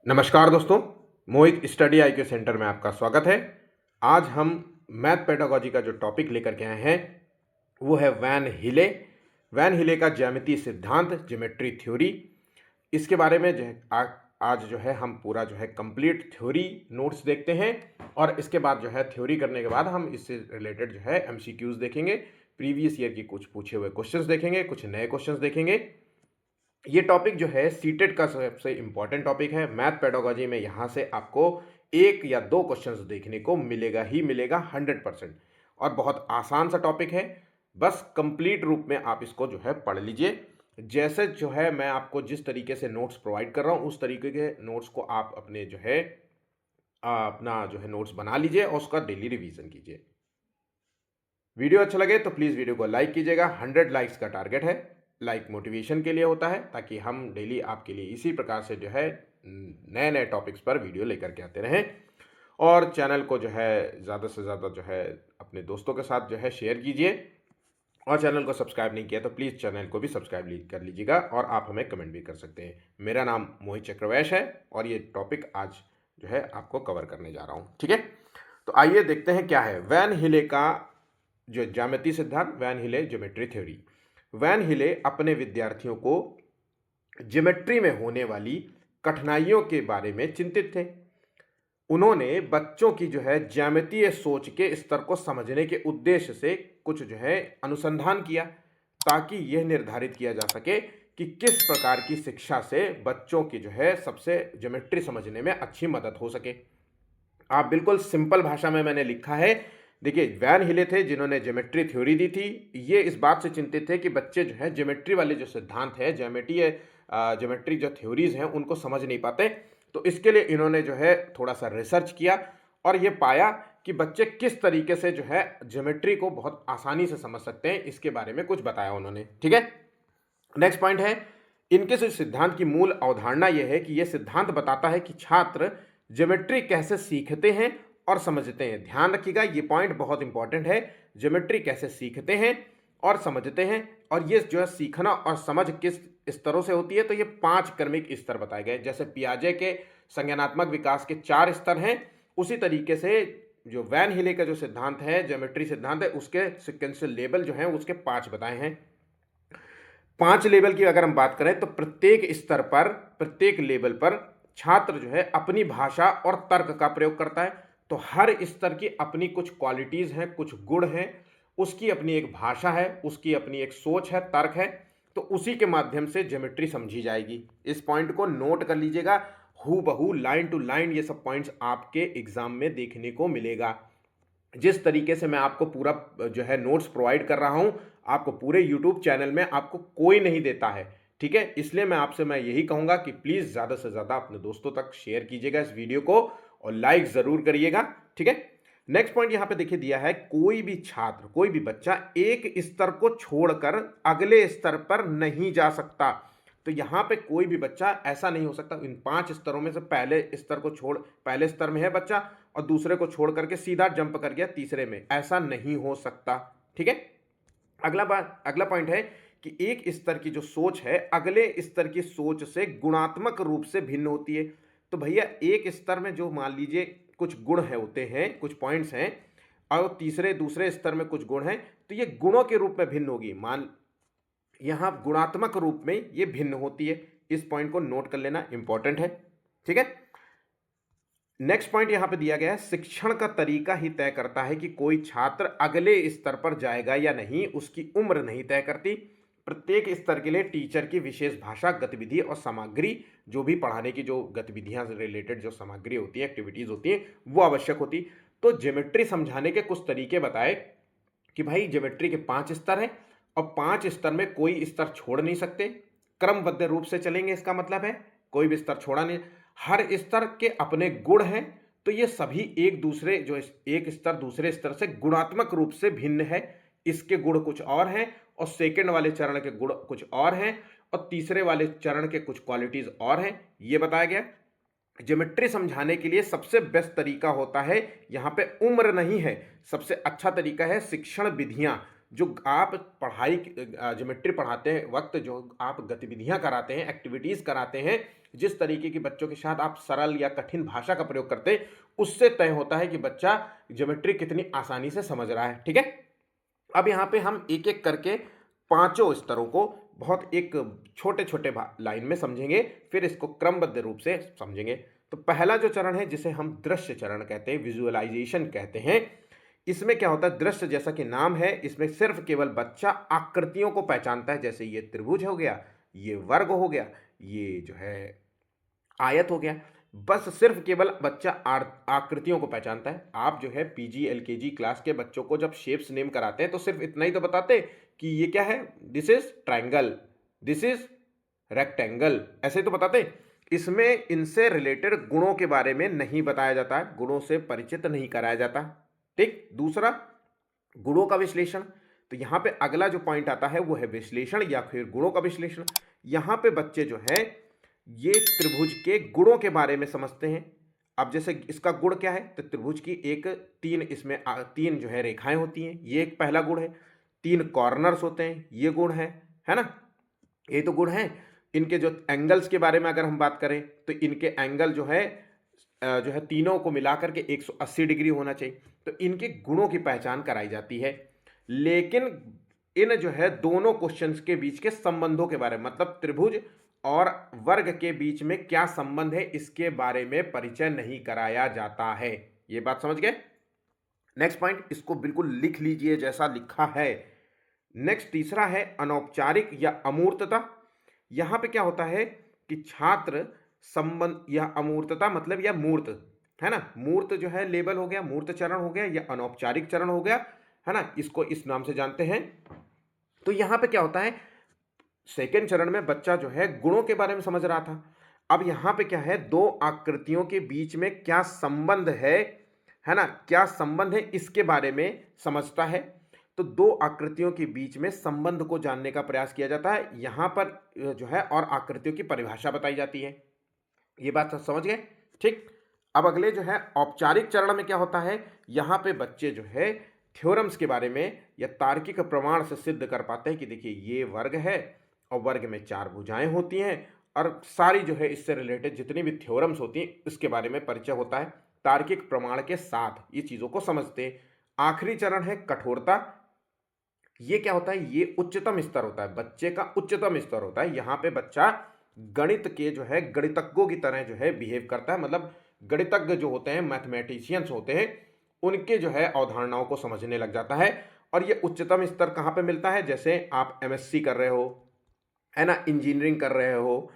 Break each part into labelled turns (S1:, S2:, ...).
S1: नमस्कार दोस्तों, मोहित study IQ centre में आपका स्वागत है। आज हम मैथ पेडागोजी का जो टॉपिक लेकर के आए हैं वो है वैन हिले। वैन हिले का ज्यामितीय सिद्धांत, ज्योमेट्री थ्योरी। इसके बारे में आज जो है हम पूरा जो है कंप्लीट थ्योरी नोट्स देखते हैं और इसके बाद जो है थ्योरी करने के बाद हम इससे रिलेटेड जो है एमसीक्यूज देखेंगे, प्रीवियस ईयर की कुछ पूछे हुए क्वेश्चंस देखेंगे, कुछ नए क्वेश्चंस देखेंगे। ये टॉपिक जो है सीटेट का सबसे इंपॉर्टेंट टॉपिक है। मैथ पेडागोजी में यहाँ से आपको एक या दो क्वेश्चंस देखने को मिलेगा ही मिलेगा 100%। और बहुत आसान सा टॉपिक है, बस कंप्लीट रूप में आप इसको जो है पढ़ लीजिए। जैसे जो है मैं आपको जिस तरीके से नोट्स प्रोवाइड कर रहा हूँ उस तरीके के नोट्स को आप अपने जो है अपना जो है नोट्स बना लीजिए और उसका डेली रिवीजन कीजिए। वीडियो अच्छा लगे तो प्लीज़ वीडियो को लाइक कीजिएगा। 100 लाइक्स का टारगेट है। लाइक मोटिवेशन के लिए होता है ताकि हम डेली आपके लिए इसी प्रकार से जो है नए नए टॉपिक्स पर वीडियो लेकर के आते रहें। और चैनल को जो है ज़्यादा से ज़्यादा जो है अपने दोस्तों के साथ जो है शेयर कीजिए। और चैनल को सब्सक्राइब नहीं किया तो प्लीज़ चैनल को भी सब्सक्राइब कर लीजिएगा और आप हमें कमेंट भी कर सकते हैं। मेरा नाम मोहित चक्रवैश है और ये टॉपिक आज जो है आपको कवर करने जा रहा हूँ। ठीक है, तो आइए देखते हैं क्या है वैन हिले का जो ज्यामितीय सिद्धांत, वैन हिले ज्योमेट्री थ्योरी। वैन हिले अपने विद्यार्थियों को ज्योमेट्री में होने वाली कठिनाइयों के बारे में चिंतित थे। उन्होंने बच्चों की जो है ज्यामितीय सोच के स्तर को समझने के उद्देश्य से कुछ जो है अनुसंधान किया ताकि यह निर्धारित किया जा सके कि किस प्रकार की शिक्षा से बच्चों की जो है सबसे ज्योमेट्री समझने में अच्छी मदद हो सके। आप बिल्कुल सिंपल भाषा में मैंने लिखा है। देखिए, वैन हिले थे जिन्होंने ज्योमेट्री थ्योरी दी थी। ये इस बात से चिंतित थे कि बच्चे जो है ज्योमेट्री वाले जो सिद्धांत है, ज्योमेट्री जो थ्योरीज हैं उनको समझ नहीं पाते। तो इसके लिए इन्होंने जो है थोड़ा सा रिसर्च किया और ये पाया कि बच्चे किस तरीके से जो है ज्योमेट्री को बहुत आसानी से समझ सकते हैं, इसके बारे में कुछ बताया उन्होंने। ठीक है, नेक्स्ट पॉइंट है, इनके सिद्धांत की मूल अवधारणा यह है कि यह सिद्धांत बताता है कि छात्र ज्योमेट्री कैसे सीखते हैं और समझते हैं। ध्यान रखिएगा, ये पॉइंट बहुत इंपॉर्टेंट है। ज्योमेट्री कैसे सीखते हैं और समझते हैं, और ये जो है सीखना और समझ किस स्तरों से होती है, तो ये 5 क्रमिक स्तर बताए गए। जैसे पियाजे के संज्ञानात्मक विकास के 4 स्तर हैं, उसी तरीके से जो वैन हिले का जो सिद्धांत है, ज्योमेट्री सिद्धांत है, उसके सिक्वेंशियल लेवल जो है उसके 5 बताए हैं। 5 लेवल की अगर हम बात करें तो प्रत्येक स्तर पर, प्रत्येक लेवल पर छात्र जो है अपनी भाषा और तर्क का प्रयोग करता है। तो हर स्तर की अपनी कुछ क्वालिटीज हैं, कुछ गुण हैं, उसकी अपनी एक भाषा है, उसकी अपनी एक सोच है, तर्क है। तो उसी के माध्यम से ज्योमेट्री समझी जाएगी। इस पॉइंट को नोट कर लीजिएगा, हू बहू लाइन टू लाइन ये सब पॉइंट्स आपके एग्जाम में देखने को मिलेगा। जिस तरीके से मैं आपको पूरा जो है नोट्स प्रोवाइड कर रहा हूं, आपको पूरे यूट्यूब चैनल में आपको कोई नहीं देता है। ठीक है, इसलिए मैं यही कहूंगा कि प्लीज ज्यादा से ज्यादा अपने दोस्तों तक शेयर कीजिएगा इस वीडियो को और लाइक जरूर करिएगा। ठीक है, नेक्स्ट पॉइंट यहां पे देखिए दिया है, कोई भी छात्र, कोई भी बच्चा एक स्तर को छोड़कर अगले स्तर पर नहीं जा सकता। तो यहां पे कोई भी बच्चा ऐसा नहीं हो सकता इन 5 स्तरों में से पहले स्तर को छोड़, पहले स्तर में है बच्चा और दूसरे को छोड़ करके सीधा जंप कर गया तीसरे में, ऐसा नहीं हो सकता। ठीक है, अगला पॉइंट है कि एक स्तर की जो सोच है अगले स्तर की सोच से गुणात्मक रूप से भिन्न होती है। तो भैया एक स्तर में जो मान लीजिए कुछ गुण है होते हैं, कुछ पॉइंट्स हैं, और दूसरे स्तर में कुछ गुण हैं, तो ये गुणों के रूप में भिन्न होगी। यहां गुणात्मक रूप में ये भिन्न होती है। इस पॉइंट को नोट कर लेना इंपॉर्टेंट है। ठीक है, नेक्स्ट पॉइंट यहां पे दिया गया है, शिक्षण का तरीका ही तय करता है कि कोई छात्र अगले स्तर पर जाएगा या नहीं, उसकी उम्र नहीं तय करती। प्रत्येक स्तर के लिए टीचर की विशेष भाषा, गतिविधि और सामग्री, जो भी पढ़ाने की जो गतिविधियां से रिलेटेड जो सामग्री होती है, एक्टिविटीज होती है, वो आवश्यक होती। तो ज्योमेट्री समझाने के कुछ तरीके बताए कि भाई ज्योमेट्री के 5 स्तर हैं और 5 स्तर में कोई स्तर छोड़ नहीं सकते, क्रमबद्ध रूप से चलेंगे। इसका मतलब है कोई भी स्तर छोड़ा नहीं। हर स्तर के अपने गुण हैं, तो ये सभी एक स्तर दूसरे स्तर से गुणात्मक रूप से भिन्न है। इसके गुण कुछ और हैं और सेकंड वाले चरण के गुण कुछ और हैं और तीसरे वाले चरण के कुछ क्वालिटीज और हैं, ये बताया गया। ज्योमेट्री समझाने के लिए सबसे बेस्ट तरीका होता है, यहां पे उम्र नहीं है, सबसे अच्छा तरीका है शिक्षण विधियां, जो आप पढ़ाई ज्योमेट्री पढ़ाते वक्त जो आप गतिविधियां कराते हैं, एक्टिविटीज़ कराते हैं, जिस तरीके की बच्चों के साथ आप सरल या कठिन भाषा का प्रयोग करते हैं, उससे तय होता है कि बच्चा ज्योमेट्री कितनी आसानी से समझ रहा है। ठीक है, अब यहाँ पे हम एक एक करके पांचों स्तरों को बहुत एक छोटे छोटे लाइन में समझेंगे, फिर इसको क्रमबद्ध रूप से समझेंगे। तो पहला जो चरण है जिसे हम दृश्य चरण कहते हैं, विजुअलाइजेशन कहते हैं, इसमें क्या होता है, दृश्य जैसा कि नाम है, इसमें सिर्फ केवल बच्चा आकृतियों को पहचानता है। जैसे ये त्रिभुज हो गया, ये वर्ग हो गया, ये जो है आयत हो गया, बस सिर्फ केवल बच्चा आकृतियों को पहचानता है। आप जो है पीजी एलकेजी क्लास के बच्चों को जब शेप्स नेम कराते हैं तो सिर्फ इतना ही तो बताते कि ये क्या है, this is triangle, this is rectangle, ऐसे ही तो बताते हैं। इसमें इनसे रिलेटेड गुणों के बारे में नहीं बताया जाता है, गुणों से परिचित नहीं कराया जाता। ठीक, दूसरा गुणों का विश्लेषण। तो यहाँ पे अगला जो पॉइंट आता है वो है विश्लेषण या फिर गुणों का विश्लेषण। यहाँ पे बच्चे जो है ये त्रिभुज के गुणों के बारे में समझते हैं। अब जैसे इसका गुण क्या है, तो त्रिभुज की एक इसमें तीन जो है रेखाएं होती हैं, ये एक पहला गुण है। तीन कॉर्नर्स होते हैं, ये गुण है ना, ये तो गुण है। इनके जो एंगल्स के बारे में अगर हम बात करें तो इनके एंगल जो है तीनों को मिलाकर के 180 डिग्री होना चाहिए। तो इनके गुणों की पहचान कराई जाती है। लेकिन इन जो है दोनों क्वेश्चंस के बीच के संबंधों के बारे में, मतलब त्रिभुज और वर्ग के बीच में क्या संबंध है, इसके बारे में परिचय नहीं कराया जाता है। ये बात समझ गए। नेक्स्ट पॉइंट, इसको बिल्कुल लिख लीजिए जैसा लिखा है। नेक्स्ट तीसरा है अनौपचारिक या अमूर्तता। यहां पे क्या होता है कि छात्र संबंध या अमूर्तता मतलब या मूर्त है ना, मूर्त जो है लेबल हो गया, मूर्त चरण हो गया या अनौपचारिक चरण हो गया, है ना, इसको इस नाम से जानते हैं। तो यहां पे क्या होता है, सेकेंड चरण में बच्चा जो है गुणों के बारे में समझ रहा था। अब यहां पे क्या है, दो आकृतियों के बीच में क्या संबंध है ना, क्या संबंध है इसके बारे में समझता है। तो दो आकृतियों के बीच में संबंध को जानने का प्रयास किया जाता है। यहां पर जो है और आकृतियों की परिभाषा बताई जाती है। ये बात समझ गए। ठीक, अब अगले जो है औपचारिक चरण में क्या होता है, यहां पे बच्चे जो है थ्योरम्स के बारे में या तार्किक प्रमाण से सिद्ध कर पाते हैं कि देखिए ये वर्ग है और वर्ग में चार भुजाएं होती हैं, और सारी जो है इससे रिलेटेड जितनी भी थ्योरम्स होती हैं इसके बारे में परिचय होता है। तार्किक प्रमाण के साथ ये चीज़ों को समझते हैं। आखिरी चरण है कठोरता। ये क्या होता है, ये उच्चतम स्तर होता है, बच्चे का उच्चतम स्तर होता है। यहाँ पे बच्चा गणित के जो है गणितज्ञों की तरह जो है बिहेव करता है, मतलब गणितज्ञ जो होते हैं, मैथमेटिशियंस होते हैं, उनके जो है अवधारणाओं को समझने लग जाता है। और ये उच्चतम स्तर कहाँ पे मिलता है, जैसे आप एमएससी कर रहे हो, है ना, इंजीनियरिंग कर रहे हो,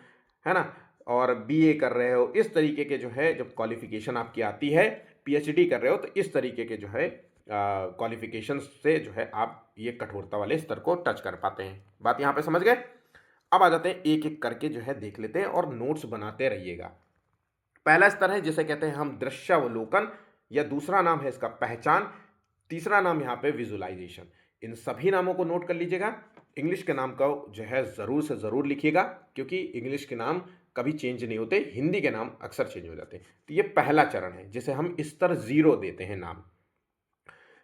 S1: है ना, और बीए कर रहे हो, इस तरीके के जो है जब क्वालिफिकेशन आपकी आती है, पीएचडी कर रहे हो, तो इस तरीके के जो है क्वालिफिकेशन से जो है आप ये कठोरता वाले स्तर को टच कर पाते हैं। बात यहाँ पे समझ गए। अब आ जाते हैं एक एक करके जो है देख लेते हैं और नोट्स बनाते रहिएगा। पहला स्तर है जिसे कहते हैं हम दृश्यावलोकन, या दूसरा नाम है इसका पहचान, तीसरा नाम यहाँ पे विजुअलाइजेशन। इन सभी नामों को नोट कर लीजिएगा। इंग्लिश के नाम का जो है ज़रूर से ज़रूर लिखिएगा, क्योंकि इंग्लिश के नाम कभी चेंज नहीं होते, हिंदी के नाम अक्सर चेंज हो जाते हैं। तो ये पहला चरण है जिसे हम स्तर 0 देते हैं नाम।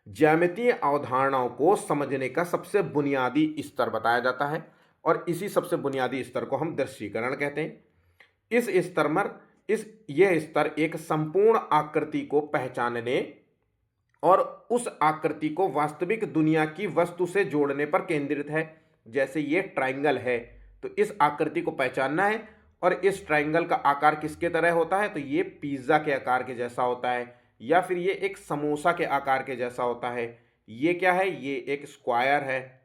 S1: ज्यामितीय अवधारणाओं को समझने का सबसे बुनियादी स्तर बताया जाता है, और इसी सबसे बुनियादी स्तर को हम दृश्यीकरण कहते हैं। इस स्तर में यह स्तर एक संपूर्ण आकृति को पहचानने और उस आकृति को वास्तविक दुनिया की वस्तु से जोड़ने पर केंद्रित है। जैसे ये ट्रायंगल है, तो इस आकृति को पहचानना है, और इस ट्रायंगल का आकार किसके तरह होता है, तो ये पिज्ज़ा के आकार के जैसा होता है, या फिर ये एक समोसा के आकार के जैसा होता है। ये क्या है, ये एक स्क्वायर है,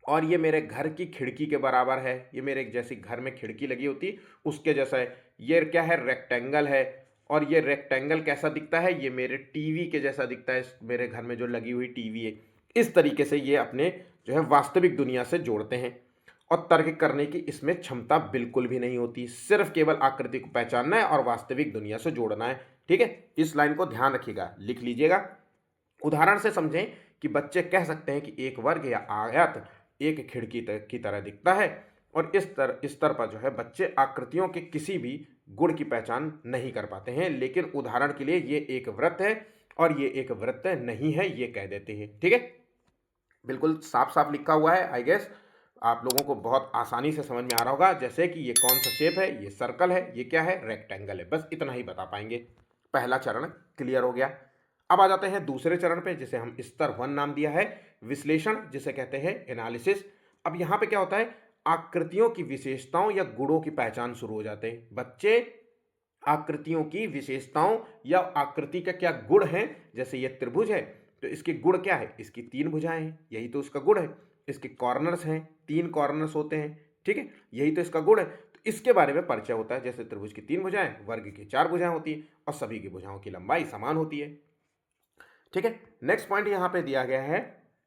S1: और ये मेरे घर की खिड़की के बराबर है, ये मेरे जैसी घर में खिड़की लगी होती उसके जैसा है। ये क्या है, रेक्टेंगल है, और ये रेक्टेंगल कैसा दिखता है, ये मेरे टीवी के जैसा दिखता है, मेरे घर में जो लगी हुई टीवी है। इस तरीके से ये अपने जो है वास्तविक दुनिया से जोड़ते हैं, और तर्क करने की इसमें क्षमता बिल्कुल भी नहीं होती, सिर्फ केवल आकृति को पहचानना है और वास्तविक दुनिया से जोड़ना है। ठीक है, इस लाइन को ध्यान रखिएगा, लिख लीजिएगा। उदाहरण से समझें कि बच्चे कह सकते हैं कि एक वर्ग या आयत एक खिड़की की तरह दिखता है, और इस स्तर पर जो है बच्चे आकृतियों के किसी भी गुण की पहचान नहीं कर पाते हैं। लेकिन उदाहरण के लिए ये एक वृत्त है और ये एक वृत्त नहीं है, ये कह देते हैं। ठीक है, बिल्कुल साफ साफ लिखा हुआ है। आई गेस आप लोगों को बहुत आसानी से समझ में आ रहा होगा, जैसे कि ये कौन सा शेप है, ये सर्कल है, ये क्या है, रेक्टेंगल है। बस इतना ही बता पाएंगे। पहला चरण क्लियर हो गया। अब आ जाते हैं दूसरे चरण पे, जिसे हम स्तर 1 नाम दिया है, विश्लेषण, जिसे कहते हैं एनालिसिस। अब यहाँ पे क्या होता है, आकृतियों की विशेषताओं या गुणों की पहचान शुरू हो जाते हैं। बच्चे आकृतियों की विशेषताओं या आकृति का क्या गुण है, जैसे ये त्रिभुज है तो इसके गुण क्या है, इसकी 3 भुजाएं हैं, यही तो इसका गुण है। इसके कॉर्नर्स हैं, 3 कॉर्नर्स होते हैं, ठीक है, यही तो इसका गुण है। तो इसके बारे में परिचय होता है, जैसे त्रिभुज की 3 भुजाएं, वर्ग की 4 भुजाएं होती है और सभी की भुजाओं की लंबाई समान होती है। ठीक है, नेक्स्ट पॉइंट यहाँ पे दिया गया है,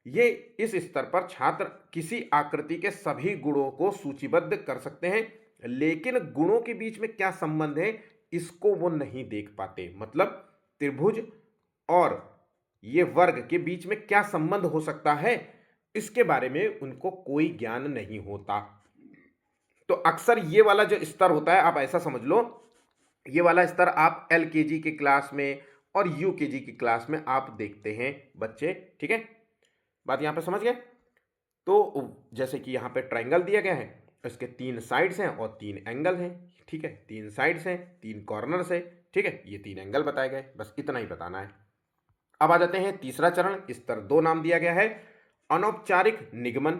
S1: ये इस स्तर पर छात्र किसी आकृति के सभी गुणों को सूचीबद्ध कर सकते हैं, लेकिन गुणों के बीच में क्या संबंध है इसको वो नहीं देख पाते। मतलब त्रिभुज और ये वर्ग के बीच में क्या संबंध हो सकता है, इसके बारे में उनको कोई ज्ञान नहीं होता। तो अक्सर ये वाला जो स्तर होता है, आप ऐसा समझ लो, ये वाला स्तर आप एलकेजी के क्लास में और यूकेजी की क्लास में आप देखते हैं बच्चे। ठीक है, बात यहां पे समझ गए। तो जैसे कि यहां पे ट्रायंगल दिया गया है, इसके 3 साइड्स हैं और 3 एंगल हैं। ठीक है, 3 साइड्स हैं, 3 कॉर्नर्स है। ठीक है, ये 3 एंगल बताए गए, बस इतना ही बताना है। अब आ जाते हैं तीसरा चरण, स्तर 2 नाम दिया गया है, अनौपचारिक निगमन,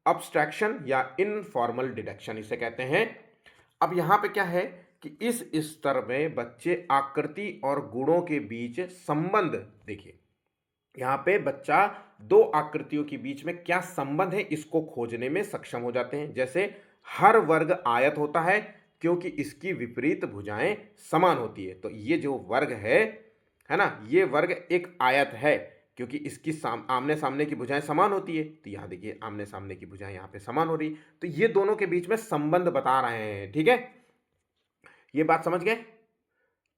S1: अब्स्ट्रैक्शन या इनफॉर्मल डिडक्शन इसे कहते हैं। अब यहां पे क्या है कि इस स्तर में बच्चे आकृति और गुणों के बीच संबंध, देखिए यहां पे बच्चा 2 आकृतियों के बीच में क्या संबंध है इसको खोजने में सक्षम हो जाते हैं। जैसे हर वर्ग आयत होता है क्योंकि इसकी विपरीत भुजाएं समान होती है। तो ये जो वर्ग है ना, ये वर्ग एक आयत है क्योंकि इसकी आमने सामने की भुजाएं समान होती है। तो यहां देखिए आमने सामने की भुजाएं यहां पे समान हो रही, तो ये दोनों के बीच में संबंध बता रहे हैं। ठीक है, ये बात समझ गए।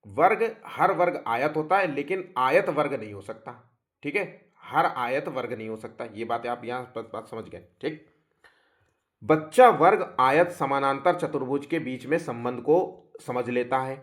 S1: वर्ग, हर वर्ग आयत होता है लेकिन आयत वर्ग नहीं हो सकता। ठीक है, हर आयत वर्ग नहीं हो सकता, ये बात आप यहां पर बात समझ गए। ठीक, बच्चा वर्ग आयत समानांतर चतुर्भुज के बीच में संबंध को समझ लेता है।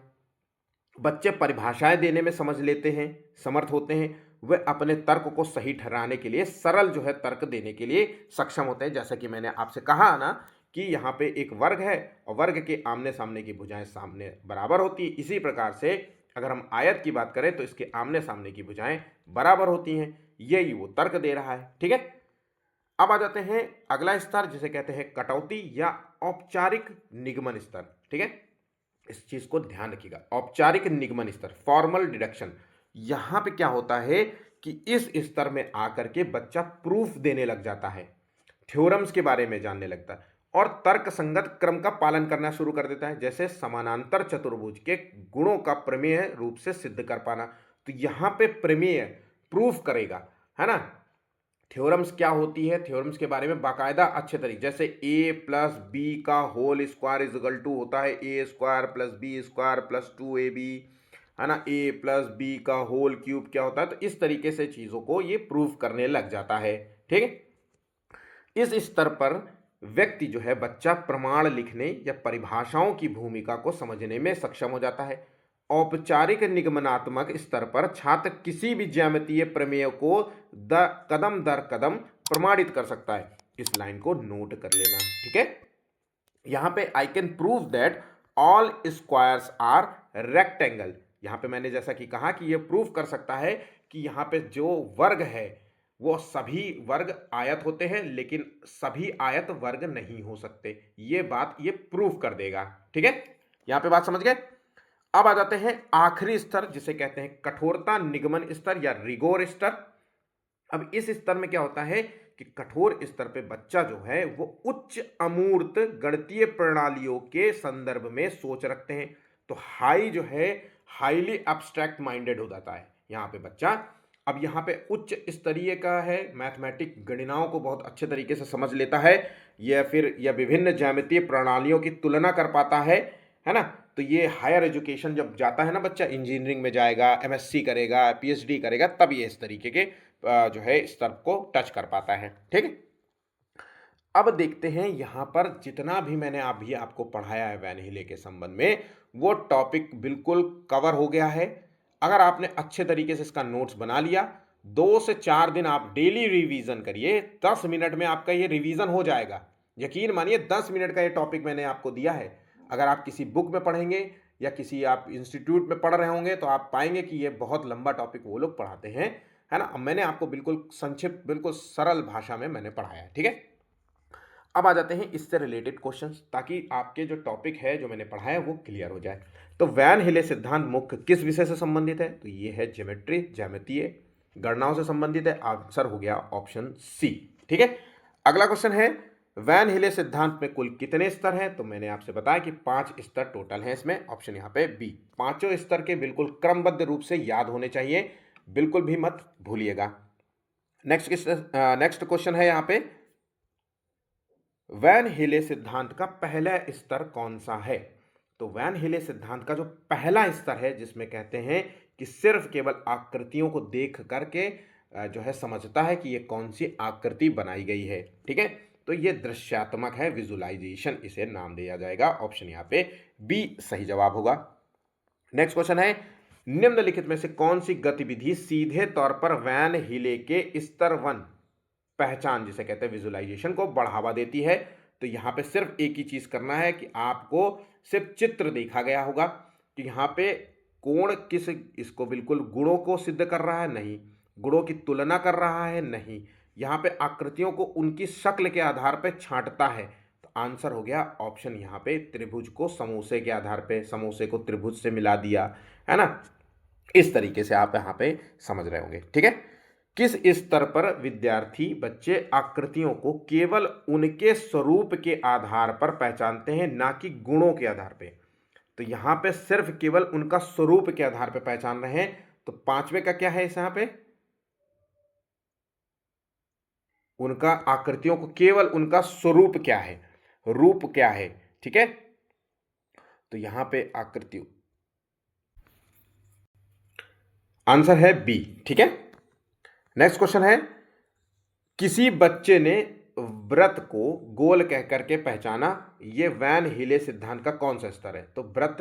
S1: बच्चे परिभाषाएं देने में समझ लेते हैं, समर्थ होते हैं। वे अपने तर्क को सही ठहराने के लिए सरल जो है तर्क देने के लिए सक्षम होते हैं। जैसा कि मैंने आपसे कहा ना कि यहाँ पे एक वर्ग है और वर्ग के आमने सामने की भुजाएं सामने बराबर होती है। इसी प्रकार से अगर हम आयत की बात करें तो इसके आमने सामने की भुजाएं बराबर होती हैं, यही वो तर्क दे रहा है। ठीक है, अब आ जाते हैं अगला स्तर, जिसे कहते हैं कटौती या औपचारिक निगमन स्तर। ठीक है, इस चीज को ध्यान रखिएगा, औपचारिक निगमन स्तर, फॉर्मल डिडक्शन। यहां पे क्या होता है कि इस स्तर में आकर के बच्चा प्रूफ देने लग जाता है, थ्योरम्स के बारे में जानने लगता है और तर्क संगत क्रम का पालन करना शुरू कर देता है। जैसे समानांतर चतुर्भुज के गुणों का प्रमेय रूप से सिद्ध कर पाना, तो यहां पे प्रमेय प्रूफ करेगा, है ना। थ्योरम्स क्या होती है, थ्योरम्स के बारे में बाकायदा अच्छे तरीके, जैसे ए प्लस बी का whole square is equal to होता है A square plus B square plus 2ab, है ना। ए प्लस बी का होल क्यूब क्या होता है, तो इस तरीके से चीज़ों को ये प्रूफ करने लग जाता है। ठीक है, इस स्तर पर व्यक्ति जो है बच्चा प्रमाण लिखने या परिभाषाओं की भूमिका को समझने में सक्षम हो जाता है। औपचारिक निगमनात्मक स्तर पर छात्र किसी भी ज्यामितीय प्रमेय को कदम दर कदम प्रमाणित कर सकता है। इस लाइन को नोट कर लेना। ठीक है, यहां पे I can prove that all squares are rectangle. यहां पे मैंने जैसा कि कहा कि यह प्रूव कर सकता है कि यहां पे जो वर्ग है वो सभी वर्ग आयत होते हैं लेकिन सभी आयत वर्ग नहीं हो सकते, ये बात ये प्रूव कर देगा। ठीक है, यहां पे बात समझ गए। अब आ जाते हैं आखिरी स्तर, जिसे कहते हैं कठोरता निगमन स्तर या रिगोर स्तर। अब इस स्तर में क्या होता है कि कठोर स्तर पे बच्चा जो है वो उच्च अमूर्त गणितीय प्रणालियों के संदर्भ में सोच रखते हैं। तो हाई जो है हाईली एब्स्ट्रैक्ट माइंडेड हो जाता है यहाँ पे बच्चा। अब यहाँ पे उच्च स्तरीय का है, मैथमेटिक गणनाओं को बहुत अच्छे तरीके से समझ लेता है, या फिर या विभिन्न ज्यामितीय प्रणालियों की तुलना कर पाता है ना। तो ये हायर एजुकेशन जब जाता है ना बच्चा, इंजीनियरिंग में जाएगा, एमएससी करेगा, पीएचडी करेगा, तब ये इस तरीके के जो है स्तर को टच कर पाता है। ठीक है, अब देखते हैं यहाँ पर जितना भी मैंने अभी आपको पढ़ाया है वैन हिले के संबंध में, वो टॉपिक बिल्कुल कवर हो गया है। अगर आपने अच्छे तरीके से इसका नोट्स बना लिया, 2 से 4 दिन आप डेली रिवीजन करिए, 10 मिनट में आपका ये रिवीजन हो जाएगा। यकीन मानिए 10 मिनट का ये टॉपिक मैंने आपको दिया है। अगर आप किसी बुक में पढ़ेंगे या किसी आप इंस्टीट्यूट में पढ़ रहे होंगे तो आप पाएंगे कि ये बहुत लंबा टॉपिक वो लोग पढ़ाते हैं, है ना। अब मैंने आपको बिल्कुल संक्षिप्त, बिल्कुल सरल भाषा में मैंने पढ़ाया है, ठीक है। अब आ जाते हैं इससे रिलेटेड क्वेश्चंस, ताकि आपके जो टॉपिक है जो मैंने पढ़ाया वो क्लियर हो जाए। तो वैन हिले सिद्धांत मुख्य किस विषय से संबंधित है? तो ये है ज्योमेट्री, ज्यामितीय गणनाओं से संबंधित है। आंसर हो गया ऑप्शन सी, ठीक है। अगला क्वेश्चन है, वैन हिले सिद्धांत में कुल कितने स्तर हैं? तो मैंने आपसे बताया कि 5 स्तर टोटल हैं इसमें। ऑप्शन यहाँ पे बी, पांचों स्तर के बिल्कुल क्रमबद्ध रूप से याद होने चाहिए, बिल्कुल भी मत भूलिएगा। नेक्स्ट क्वेश्चन है यहाँ पे, वैन हिले सिद्धांत का पहला स्तर कौन सा है? तो वैन हिले सिद्धांत का जो पहला स्तर है, जिसमें कहते हैं कि सिर्फ केवल आकृतियों को देख करके जो है समझता है कि ये कौन सी आकृति बनाई गई है, ठीक है। तो ये दृश्यात्मक है, विजुअलाइजेशन इसे नाम दिया जाएगा। ऑप्शन यहाँ पे बी सही जवाब होगा। नेक्स्ट क्वेश्चन है, निम्नलिखित में से कौन सी गतिविधि सीधे तौर पर वैन हिले के स्तर 1 पहचान, जिसे कहते हैं विजुअलाइजेशन, को बढ़ावा देती है? तो यहाँ पे सिर्फ एक ही चीज करना है कि आपको सिर्फ चित्र देखा गया होगा कि यहाँ पे कोण किस, इसको बिल्कुल गुणों को सिद्ध कर रहा है, नहीं। गुणों की तुलना कर रहा है, नहीं। यहाँ पे आकृतियों को उनकी शक्ल के आधार पे छांटता है। तो आंसर हो गया ऑप्शन यहाँ पे, त्रिभुज को समोसे के आधार पे, समोसे को त्रिभुज से मिला दिया, है ना। इस तरीके से आप यहाँ पे समझ रहे होंगे, ठीक है। किस स्तर पर विद्यार्थी बच्चे आकृतियों को केवल उनके स्वरूप के आधार पर पहचानते हैं, ना कि गुणों के आधार पे? तो यहाँ पे सिर्फ केवल उनका स्वरूप के आधार पे पहचान रहे हैं। तो पांचवे का क्या है इस यहाँ पे, उनका आकृतियों को केवल उनका स्वरूप क्या है, रूप क्या है, ठीक है। तो यहां पे आकृति, आंसर है बी, ठीक है। नेक्स्ट क्वेश्चन है, किसी बच्चे ने व्रत को गोल कह करके पहचाना, ये वैन हिले सिद्धांत का कौन सा स्तर है? तो व्रत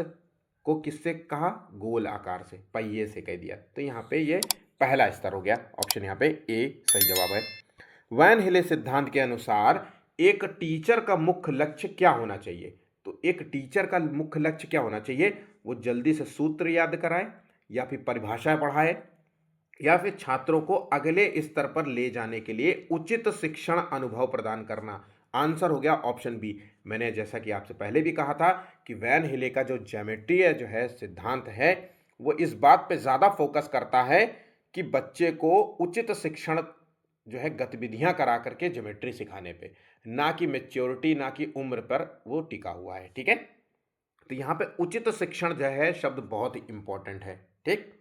S1: को किससे कहा? गोल आकार से, पहिए से कह दिया। तो यहाँ पे ये पहला स्तर हो गया। ऑप्शन यहाँ पे ए सही जवाब है। वैन हिले सिद्धांत के अनुसार एक टीचर का मुख्य लक्ष्य क्या होना चाहिए? तो एक टीचर का मुख्य लक्ष्य क्या होना चाहिए? वो जल्दी से सूत्र याद कराए, या फिर परिभाषाएं पढ़ाए, या फिर छात्रों को अगले स्तर पर ले जाने के लिए उचित शिक्षण अनुभव प्रदान करना। आंसर हो गया ऑप्शन बी। मैंने जैसा कि आपसे पहले भी कहा था कि वैन हिले का जो ज्योमेट्री है, जो है सिद्धांत है, वो इस बात पे ज़्यादा फोकस करता है कि बच्चे को उचित शिक्षण जो है गतिविधियां करा करके ज्योमेट्री सिखाने पे, ना कि मैच्योरिटी, ना कि उम्र पर वो टिका हुआ है, ठीक है। तो यहाँ पे उचित शिक्षण जो है शब्द बहुत ही इंपॉर्टेंट है, ठीक।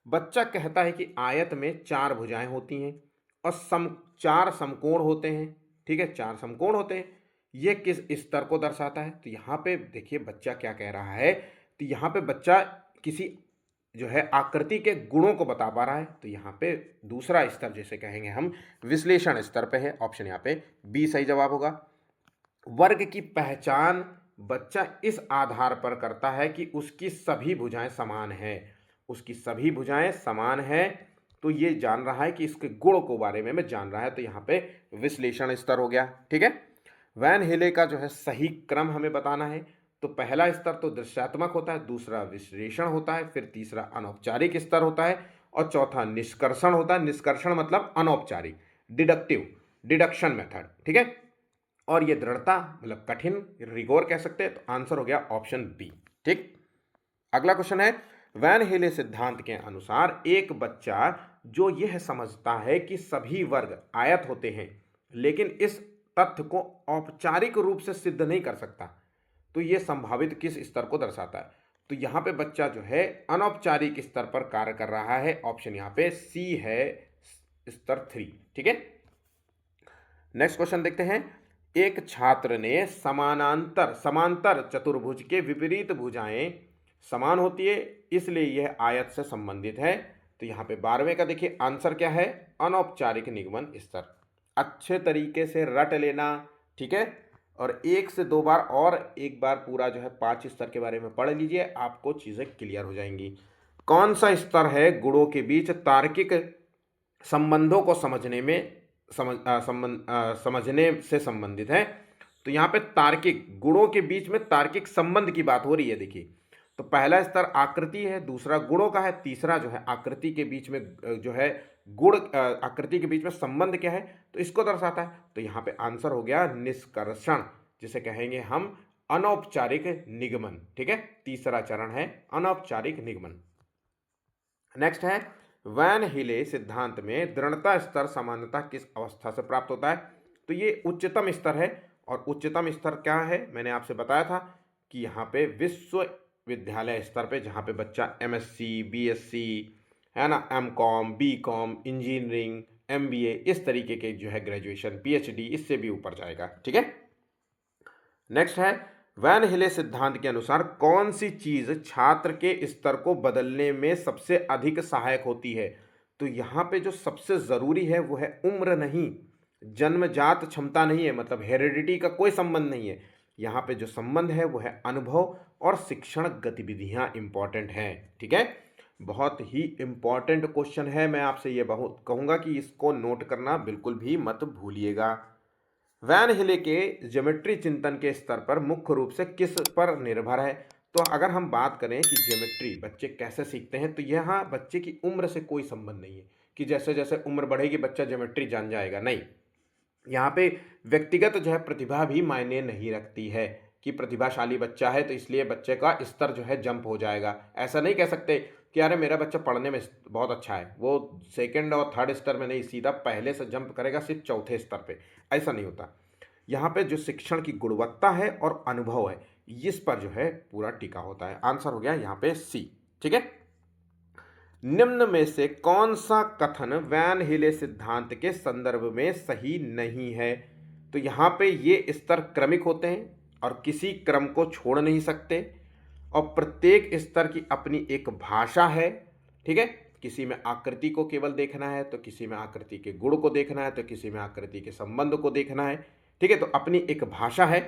S1: बच्चा कहता है कि आयत में 4 भुजाएं होती हैं और 4 समकोण होते हैं, ठीक है, 4 समकोण होते हैं। ये किस स्तर को दर्शाता है? तो यहाँ पे देखिए बच्चा क्या कह रहा है। तो यहाँ पे बच्चा किसी जो है आकृति के गुणों को बता पा रहा है। तो यहाँ पे दूसरा स्तर जिसे कहेंगे हम विश्लेषण स्तर पे है। ऑप्शन यहाँ पे बी सही जवाब होगा। वर्ग की पहचान बच्चा इस आधार पर करता है कि उसकी सभी भुजाएं समान है, उसकी सभी भुजाएं समान है, तो ये जान रहा है कि इसके गुण को बारे में जान रहा है। तो यहाँ पे विश्लेषण स्तर हो गया, ठीक है। वैन हिले का जो है सही क्रम हमें बताना है। तो पहला स्तर तो दृश्यात्मक होता है, दूसरा विश्लेषण होता है, फिर तीसरा अनौपचारिक स्तर होता है, और चौथा निष्कर्षण होता है। निष्कर्षण मतलब अनौपचारिक, डिडक्शन मेथड, ठीक है। और ये दृढ़ता मतलब कठिन, रिगोर कह सकते हैं। तो आंसर हो गया ऑप्शन बी, ठीक। अगला क्वेश्चन है, वैन हिले सिद्धांत के अनुसार एक बच्चा जो यह समझता है कि सभी वर्ग आयत होते हैं, लेकिन इस तथ्य को औपचारिक रूप से सिद्ध नहीं कर सकता, तो यह संभावित किस स्तर को दर्शाता है? तो यहां पे बच्चा जो है अनौपचारिक स्तर पर कार्य कर रहा है। ऑप्शन यहां पे सी है, स्तर 3, ठीक है। नेक्स्ट क्वेश्चन देखते हैं, एक छात्र ने समांतर चतुर्भुज के विपरीत भुजाएं समान होती है, इसलिए यह आयत से संबंधित है। तो यहाँ पे 12वें का देखिए आंसर क्या है, अनौपचारिक निगमन स्तर। अच्छे तरीके से रट लेना, ठीक है। और 1 से 2 बार और एक बार पूरा जो है 5 स्तर के बारे में पढ़ लीजिए, आपको चीज़ें क्लियर हो जाएंगी। कौन सा स्तर है गुणों के बीच तार्किक संबंधों को समझने में समझने से संबंधित है। तो यहाँ पे तार्किक गुणों के बीच में तार्किक संबंध की बात हो रही है। देखिए, तो पहला स्तर आकृति है, दूसरा गुणों का है, तीसरा जो है आकृति के बीच में जो है गुण आकृति के बीच में संबंध क्या है, तो इसको दर्शाता है। तो यहाँ पे आंसर हो गया निष्कर्षण, जिसे कहेंगे हम अनौपचारिक निगमन। ठीक है, तीसरा चरण है अनौपचारिक निगमन। नेक्स्ट है वैन हिले सिद्धांत में दृढ़ता स्तर सामान्यतः किस अवस्था से प्राप्त होता है। तो ये उच्चतम स्तर है, और उच्चतम स्तर क्या है मैंने आपसे बताया था कि यहाँ पे विश्वविद्यालय स्तर पे, जहाँ पे बच्चा एमएससी, बीएससी, है ना, एमकॉम, बीकॉम, इंजीनियरिंग, एमबीए, इस तरीके के जो है ग्रेजुएशन, पीएचडी, इससे भी ऊपर जाएगा। ठीक है, नेक्स्ट है वैन हिले सिद्धांत के अनुसार कौन सी चीज छात्र के स्तर को बदलने में सबसे अधिक सहायक होती है। तो यहाँ पे जो सबसे जरूरी है वो है उम्र नहीं, जन्मजात क्षमता नहीं है, मतलब हेरिडिटी का कोई संबंध नहीं है। यहाँ पे जो संबंध है वो है अनुभव और शिक्षण गतिविधियां इंपॉर्टेंट हैं। ठीक है, बहुत ही इंपॉर्टेंट क्वेश्चन है। मैं आपसे ये बहुत कहूँगा कि इसको नोट करना बिल्कुल भी मत भूलिएगा। वैन हिले के ज्योमेट्री चिंतन के स्तर पर मुख्य रूप से किस पर निर्भर है। तो अगर हम बात करें कि ज्योमेट्री बच्चे कैसे सीखते हैं, तो यहाँ बच्चे की उम्र से कोई संबंध नहीं है कि जैसे जैसे उम्र बढ़ेगी बच्चा ज्योमेट्री जान जाएगा, नहीं। यहाँ पे व्यक्तिगत जो है प्रतिभा भी मायने नहीं रखती है कि प्रतिभाशाली बच्चा है तो इसलिए बच्चे का स्तर जो है जंप हो जाएगा। ऐसा नहीं कह सकते कि अरे मेरा बच्चा पढ़ने में बहुत अच्छा है, वो सेकंड और थर्ड स्तर में नहीं, सीधा पहले से जंप करेगा सिर्फ चौथे स्तर पे, ऐसा नहीं होता। यहाँ पे जो शिक्षण की गुणवत्ता है और अनुभव है, इस पर जो है पूरा टिका होता है। आंसर हो गया यहाँ पे सी। ठीक है, निम्न में से कौन सा कथन वैन हिले सिद्धांत के संदर्भ में सही नहीं है। तो यहाँ पे ये स्तर क्रमिक होते हैं और किसी क्रम को छोड़ नहीं सकते, और प्रत्येक स्तर की अपनी एक भाषा है। ठीक है, किसी में आकृति को केवल देखना है, तो किसी में आकृति के गुण को देखना है, तो किसी में आकृति के संबंध को देखना है। ठीक है, तो अपनी एक भाषा है।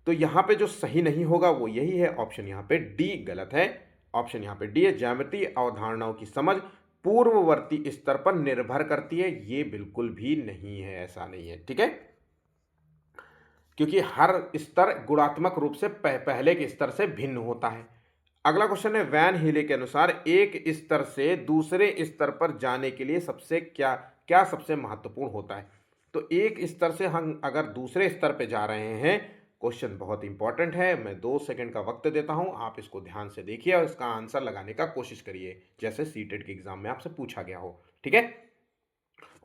S1: तो यहाँ पे जो सही नहीं होगा वो यही है, ऑप्शन यहाँ पे डी गलत है। ऑप्शन यहाँ पे डी है, ज्यामितीय अवधारणाओं की समझ पूर्ववर्ती स्तर पर निर्भर करती है, ये बिल्कुल भी नहीं है, ऐसा नहीं है। ठीक है, क्योंकि हर स्तर गुणात्मक रूप से पहले के स्तर से भिन्न होता है। अगला क्वेश्चन है वैन हिले के अनुसार एक स्तर से दूसरे स्तर पर जाने के लिए सबसे क्या क्या सबसे महत्वपूर्ण होता है। तो एक स्तर से हम अगर दूसरे स्तर पे जा रहे हैं, क्वेश्चन बहुत इंपॉर्टेंट है, मैं 2 सेकंड का वक्त देता हूं, आप इसको ध्यान से देखिए और इसका आंसर लगाने का कोशिश करिए, जैसे सीटेट के एग्जाम में आपसे पूछा गया हो। ठीक है,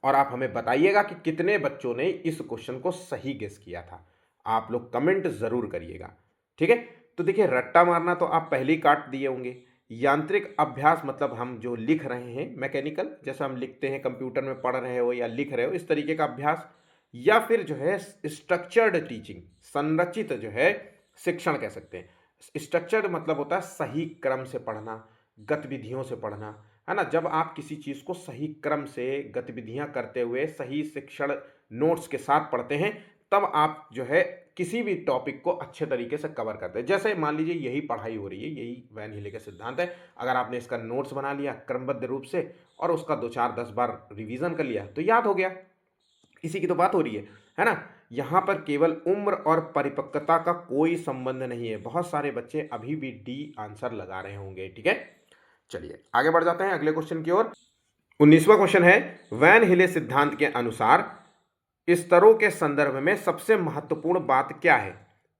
S1: और आप हमें बताइएगा कि कितने बच्चों ने इस क्वेश्चन को सही गेस किया था। आप लोग कमेंट जरूर करिएगा। ठीक है, तो देखिए रट्टा मारना तो आप पहले ही काट दिए होंगे। यांत्रिक अभ्यास मतलब हम जो लिख रहे हैं, मैकेनिकल, जैसा हम लिखते हैं कंप्यूटर में पढ़ रहे हो या लिख रहे हो, इस तरीके का अभ्यास, या फिर जो है स्ट्रक्चर्ड टीचिंग, संरचित जो है शिक्षण कह सकते हैं। स्ट्रक्चर्ड मतलब होता है सही क्रम से पढ़ना, गतिविधियों से पढ़ना, है ना। जब आप किसी चीज़ को सही क्रम से गतिविधियां करते हुए सही शिक्षण नोट्स के साथ पढ़ते हैं, तब आप जो है किसी भी टॉपिक को अच्छे तरीके से कवर करते हैं। जैसे मान लीजिए यही पढ़ाई हो रही है, यही वैन हिले का सिद्धांत है, अगर आपने इसका नोट्स बना लिया क्रमबद्ध रूप से और उसका 2 4 10 बार रिवीजन कर लिया तो याद हो गया। इसी की तो बात हो रही है ना। यहाँ पर केवल उम्र और परिपक्वता का कोई संबंध नहीं है। बहुत सारे बच्चे अभी भी डी आंसर लगा रहे होंगे। ठीक है, चलिए आगे बढ़ जाते हैं अगले क्वेश्चन की ओर। 19वां क्वेश्चन है वैन हिले सिद्धांत के अनुसार स्तरों के संदर्भ में सबसे महत्वपूर्ण बात क्या है।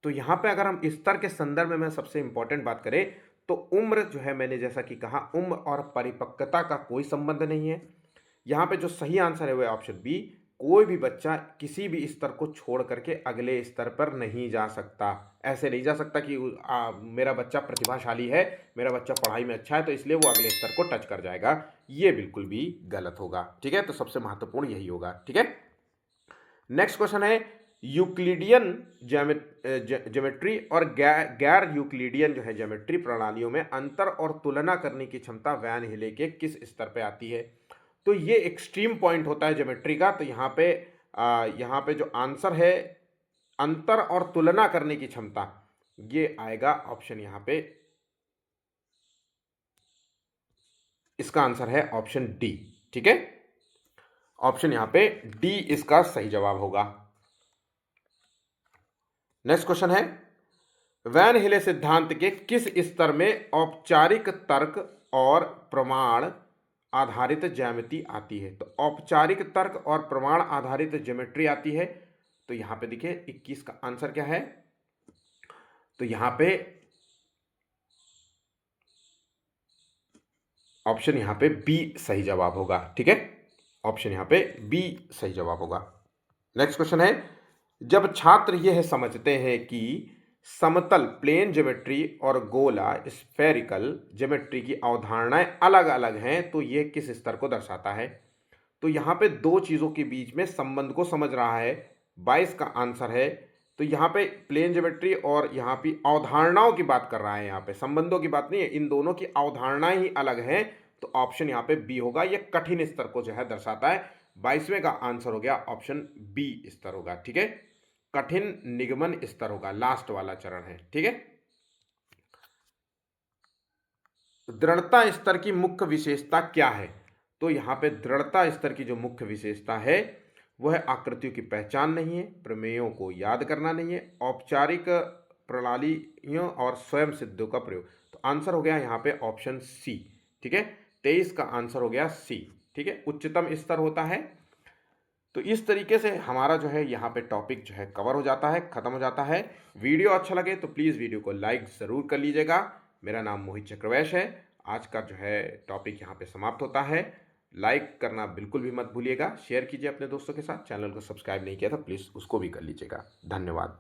S1: तो यहां पे अगर हम स्तर के संदर्भ में सबसे इंपॉर्टेंट बात करें तो उम्र जो है, मैंने जैसा कि कहा, उम्र और परिपक्वता का कोई संबंध नहीं है। यहां पे जो सही आंसर है वह ऑप्शन बी, कोई भी बच्चा किसी भी स्तर को छोड़ करके अगले स्तर पर नहीं जा सकता। ऐसे नहीं जा सकता कि मेरा बच्चा प्रतिभाशाली है, मेरा बच्चा पढ़ाई में अच्छा है तो इसलिए वो अगले स्तर को टच कर जाएगा, ये बिल्कुल भी गलत होगा। ठीक है, तो सबसे महत्वपूर्ण यही होगा। ठीक है, नेक्स्ट क्वेश्चन है यूक्लिडियन ज्योमेट्री और गैर यूक्लिडियन जो है ज्योमेट्री प्रणालियों में अंतर और तुलना करने की क्षमता वैन हिले के किस स्तर पे आती है। तो ये एक्सट्रीम पॉइंट होता है ज्योमेट्री का। तो यहाँ पे जो आंसर है अंतर और तुलना करने की क्षमता, ये आएगा ऑप्शन यहाँ पे, इसका आंसर है ऑप्शन डी। ठीक है, ऑप्शन यहाँ पे डी इसका सही जवाब होगा। नेक्स्ट क्वेश्चन है, वैन हिले सिद्धांत के किस स्तर में औपचारिक तर्क और प्रमाण आधारित ज्यामिति आती है? तो औपचारिक तर्क और प्रमाण आधारित ज्योमेट्री आती है। तो यहां पे देखिए 21 का आंसर क्या है, तो यहां पे ऑप्शन यहां पे बी सही जवाब होगा। ठीक है, ऑप्शन यहां पे बी सही जवाब होगा। नेक्स्ट क्वेश्चन है, जब छात्र यह समझते हैं कि समतल प्लेन ज्योमेट्री और गोला स्फेरिकल ज्योमेट्री की अवधारणाएं अलग अलग हैं, तो यह किस स्तर को दर्शाता है? तो यहां पे दो चीजों के बीच में संबंध को समझ रहा है। 22 का आंसर है। तो यहाँ पे प्लेन ज्योमेट्री और यहाँ पे अवधारणाओं की बात कर रहा है, यहाँ पे संबंधों की बात नहीं है, इन दोनों की अवधारणाएं ही अलग हैं। तो ऑप्शन यहाँ पे बी होगा, ये कठिन स्तर को जो है दर्शाता है। 22वें का आंसर हो गया ऑप्शन बी स्तर होगा। ठीक है, कठिन निगमन स्तर होगा, लास्ट वाला चरण है। ठीक है, दृढ़ता स्तर की मुख्य विशेषता क्या है? तो यहाँ पे दृढ़ता स्तर की जो मुख्य विशेषता है वह आकृतियों की पहचान नहीं है, प्रमेयों को याद करना नहीं है, औपचारिक प्रणालियों और स्वयं सिद्धों का प्रयोग। तो आंसर हो गया यहाँ पे ऑप्शन सी। ठीक है, 23 का आंसर हो गया सी। ठीक है, उच्चतम स्तर होता है। तो इस तरीके से हमारा जो है यहाँ पे टॉपिक जो है कवर हो जाता है, खत्म हो जाता है। वीडियो अच्छा लगे तो प्लीज़ वीडियो को लाइक ज़रूर कर लीजिएगा। मेरा नाम मोहित चक्रवैश है। आज का जो है टॉपिक यहाँ पे समाप्त होता है। लाइक करना बिल्कुल भी मत भूलिएगा, शेयर कीजिए अपने दोस्तों के साथ। चैनल को सब्सक्राइब नहीं किया था प्लीज़ उसको भी कर लीजिएगा। धन्यवाद।